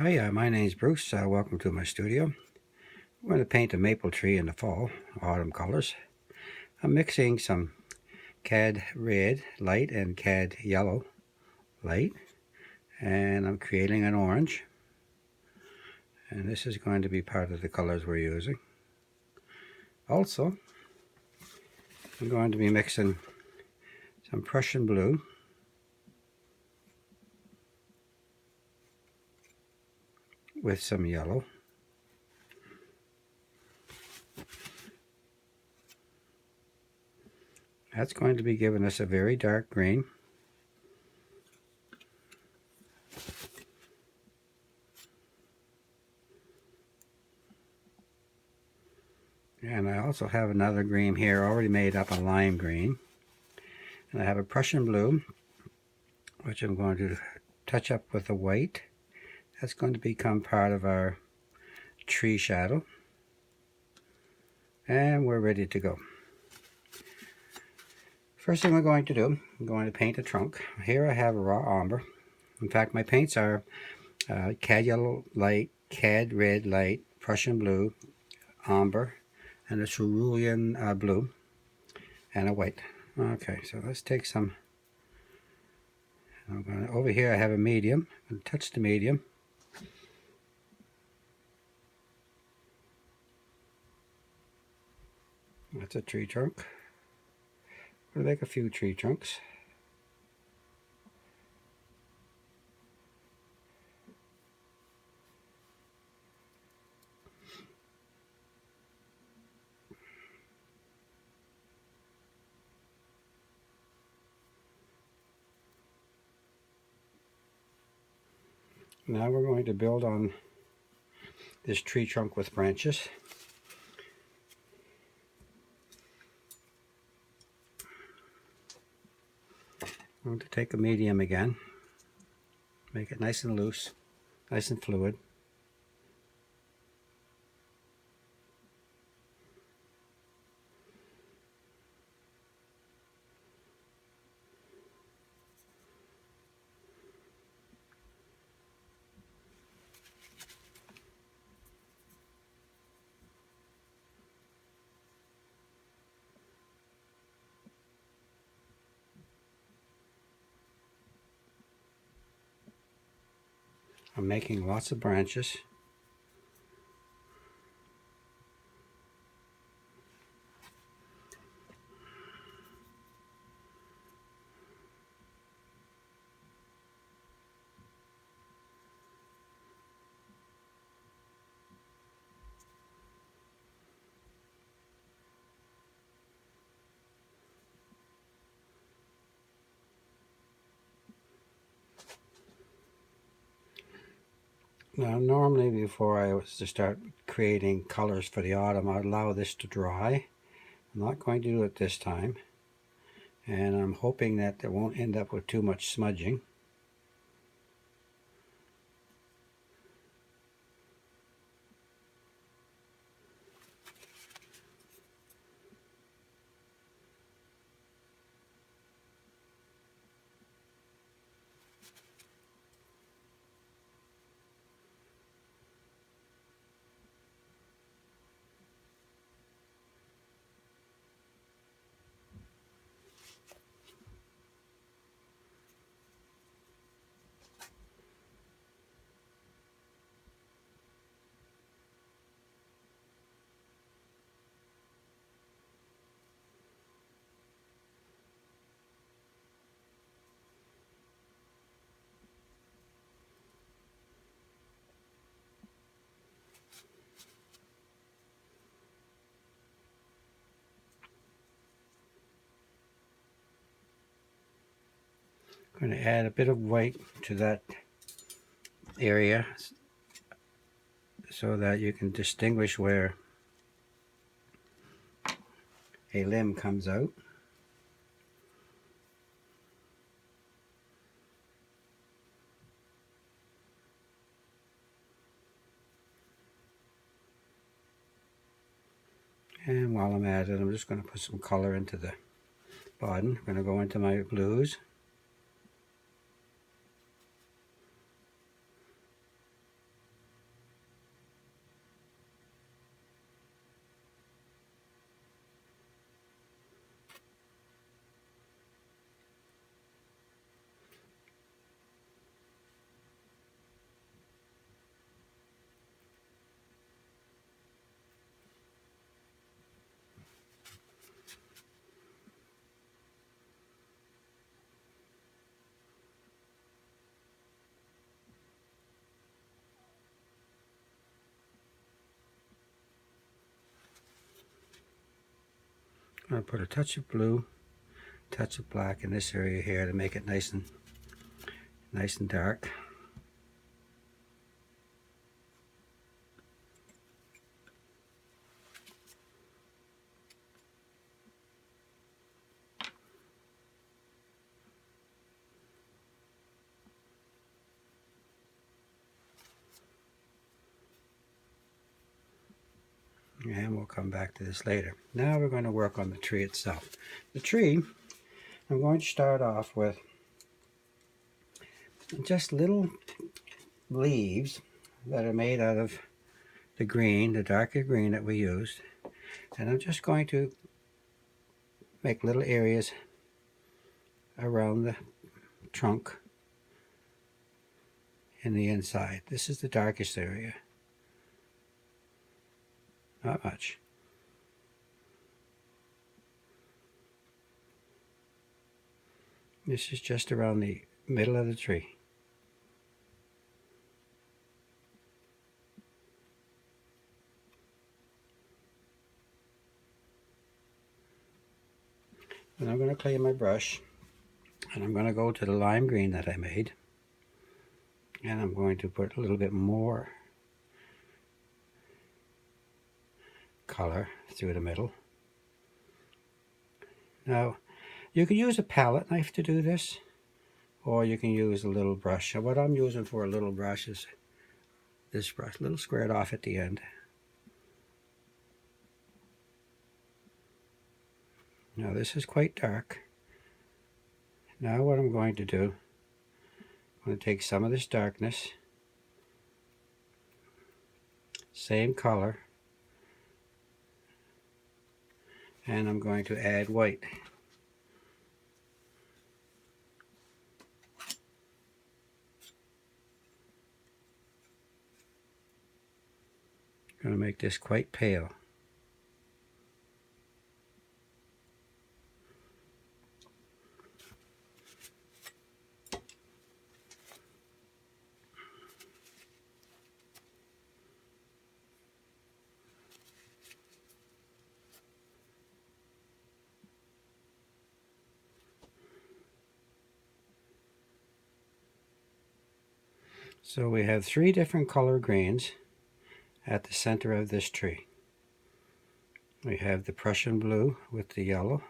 Hi, my name's Bruce. Welcome to my studio. I'm going to paint a maple tree in the fall, autumn colors. I'm mixing some Cad Red light and Cad Yellow light, and I'm creating an orange. And this is going to be part of the colors we're using. Also, I'm going to be mixing some Prussian Blue with some yellow. That's going to be giving us a very dark green. And I also have another green here already made up, a lime green. And I have a Prussian Blue, which I'm going to touch up with a white. That's going to become part of our tree shadow. And we're ready to go. First thing we're going to do, I'm going to paint a trunk. Here I have a raw umber. In fact, my paints are Cad Yellow light, Cad Red light, Prussian Blue, umber, and a Cerulean Blue, and a white. Okay, so let's take some. Over here I have a medium. I'm going to touch the medium. That's a tree trunk. I'm going to make a few tree trunks. Now we're going to build on this tree trunk with branches. I'm going to take a medium again, make it nice and loose, nice and fluid. I'm making lots of branches. Now, normally before I was to start creating colors for the autumn, I'd allow this to dry. I'm not going to do it this time, and I'm hoping that it won't end up with too much smudging. I'm going to add a bit of white to that area so that you can distinguish where a limb comes out. And while I'm at it, I'm just going to put some color into the bottom. I'm going to go into my blues. I'm going to put a touch of blue, touch of black in this area here to make it nice and dark. And we'll come back to this later. Now we're going to work on the tree itself. The tree, I'm going to start off with just little leaves that are made out of the green, the darker green that we used. And I'm just going to make little areas around the trunk and the inside. This is the darkest area. Not much. This is just around the middle of the tree. And I'm going to clean my brush, and I'm going to go to the lime green that I made, and I'm going to put a little bit more color through the middle. Now, you can use a palette knife to do this, or you can use a little brush. And what I'm using for a little brush is this brush, a little squared off at the end. Now this is quite dark. Now what I'm going to do, I'm going to take some of this darkness, same color, and I'm going to add white. I'm going to make this quite pale. So we have 3 different color greens at the center of this tree. We have the Prussian blue with the yellow,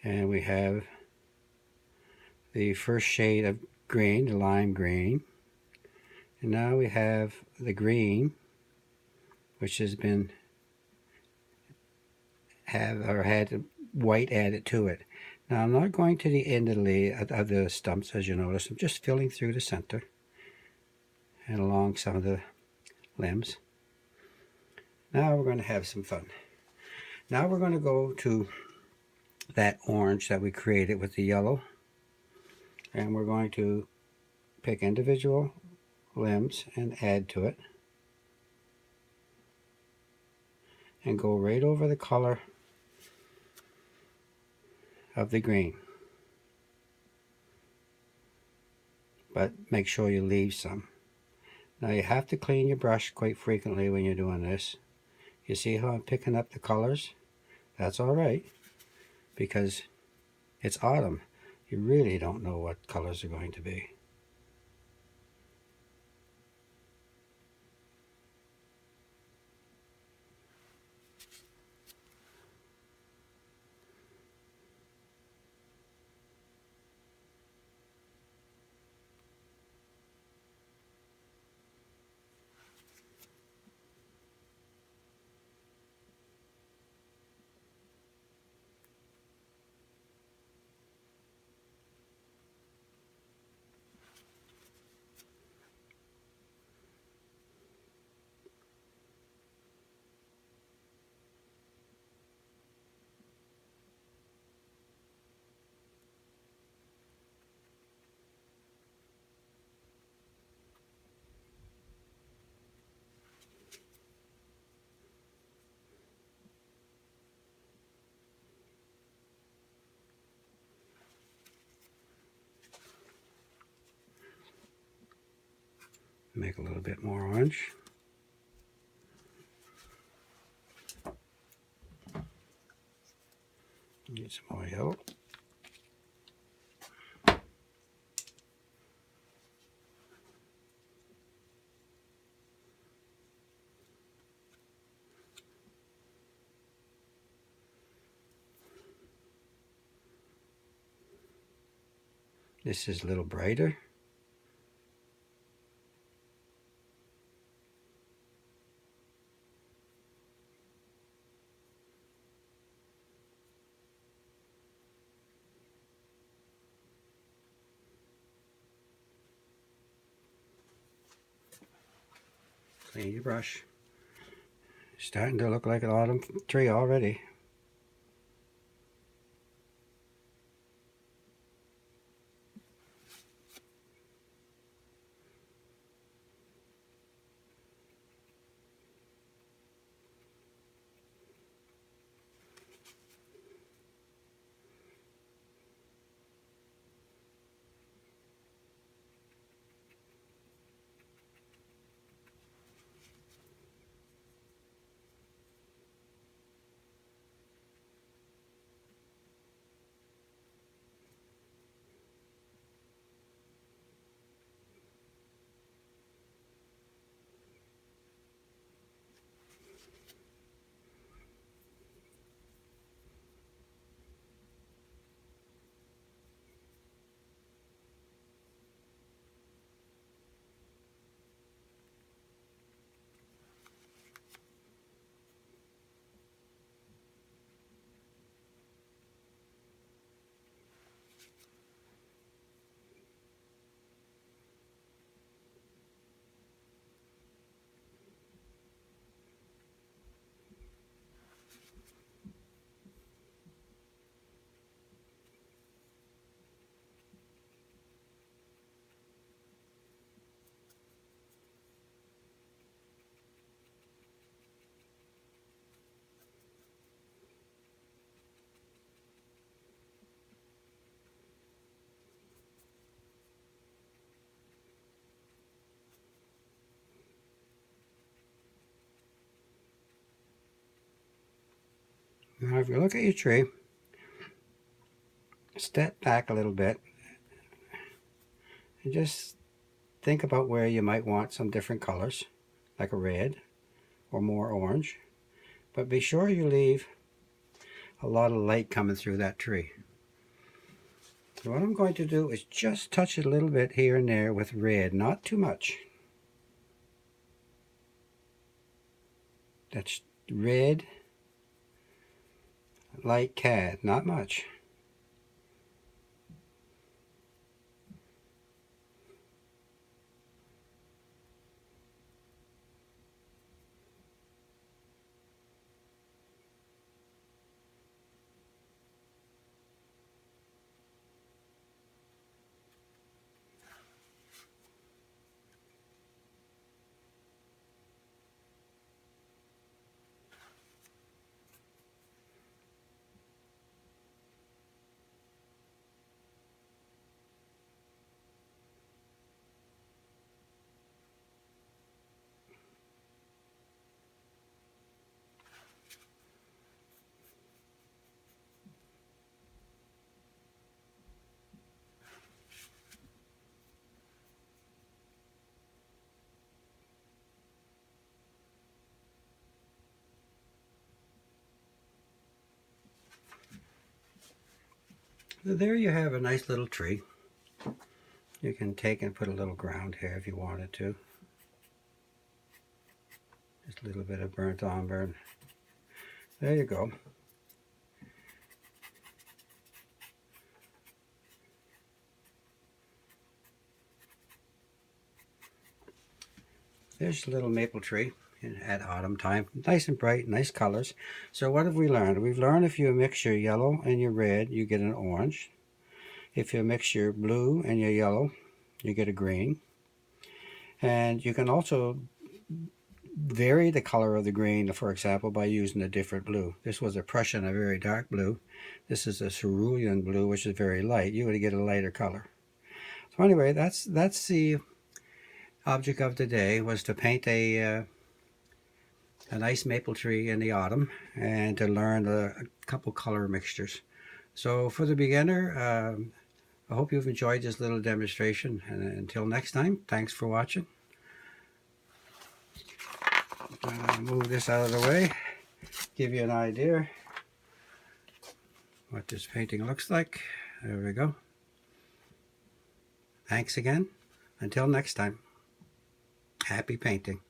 and we have the first shade of green, the lime green, and now we have the green, which has been had white added to it. Now I'm not going to the end of the stumps, as you notice. I'm just filling through the center and along some of the limbs. Now we're going to have some fun. Now we're going to go to that orange that we created with the yellow, and we're going to pick individual limbs and add to it, and go right over the color of the green. But make sure you leave some. Now you have to clean your brush quite frequently when you're doing this. You see how I'm picking up the colors? That's alright, because it's autumn. You really don't know what colors are going to be. Make a little bit more orange. Need some more yellow. This is a little brighter. Clean your brush. Starting to look like an autumn tree already. Now if you look at your tree, step back a little bit and just think about where you might want some different colors, like a red or more orange. But be sure you leave a lot of light coming through that tree. So what I'm going to do is just touch it a little bit here and there with red, not too much. That's red, light cad, not much. So there you have a nice little tree. You can take and put a little ground here if you wanted to. Just a little bit of burnt umber. There you go. There's a little maple tree at autumn time. Nice and bright, nice colors. So what have we learned? We've learned if you mix your yellow and your red, you get an orange. If you mix your blue and your yellow, you get a green. And you can also vary the color of the green, for example, by using a different blue. This was a Prussian, a very dark blue. This is a Cerulean Blue, which is very light. You would get a lighter color. So anyway, that's the object of the day, was to paint a nice maple tree in the autumn and to learn a couple color mixtures. So for the beginner, I hope you've enjoyed this little demonstration, and until next time, thanks for watching. Move this out of the way, give you an idea what this painting looks like. There we go. Thanks again. Until next time, happy painting.